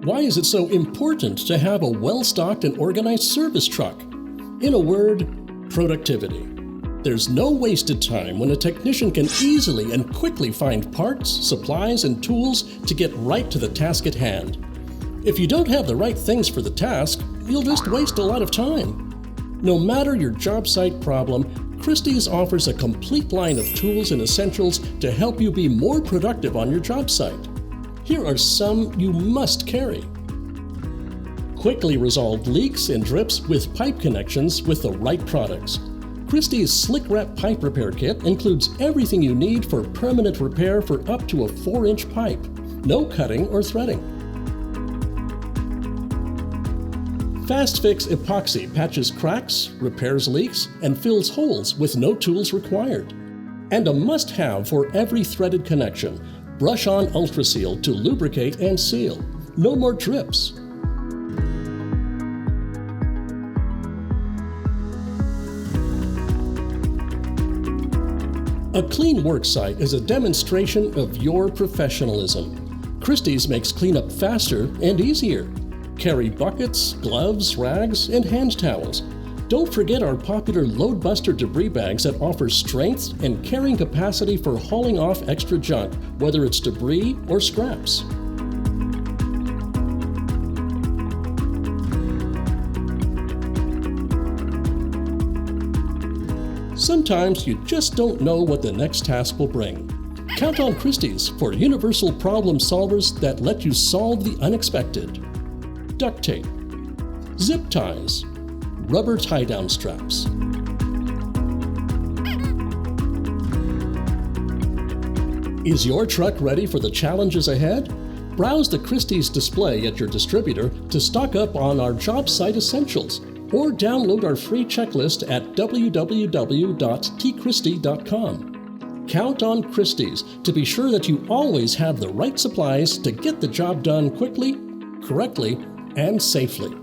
Why is it so important to have a well-stocked and organized service truck? In a word, productivity. There's no wasted time when a technician can easily and quickly find parts, supplies, and tools to get right to the task at hand. If you don't have the right things for the task, you'll just waste a lot of time. No matter your job site problem, Christy's offers a complete line of tools and essentials to help you be more productive on your job site. Here are some you must carry. Quickly resolved leaks and drips with pipe connections with the right products. Christy's Slick Wrap Pipe Repair Kit includes everything you need for permanent repair for up to a 4-inch pipe. No cutting or threading. Fast Fix Epoxy patches cracks, repairs leaks, and fills holes with no tools required. And a must-have for every threaded connection, Brush On Ultra Seal to lubricate and seal. No more drips. A clean work site is a demonstration of your professionalism. Christy's makes cleanup faster and easier. Carry buckets, gloves, rags, and hand towels. Don't forget our popular Load Buster debris bags that offer strength and carrying capacity for hauling off extra junk, whether it's debris or scraps. Sometimes you just don't know what the next task will bring. Count on Christy's for universal problem solvers that let you solve the unexpected. Duct tape, zip ties, rubber tie-down straps. Is your truck ready for the challenges ahead? Browse the Christy's display at your distributor to stock up on our job site essentials, or download our free checklist at www.tchristy.com. Count on Christy's to be sure that you always have the right supplies to get the job done quickly, correctly, and safely.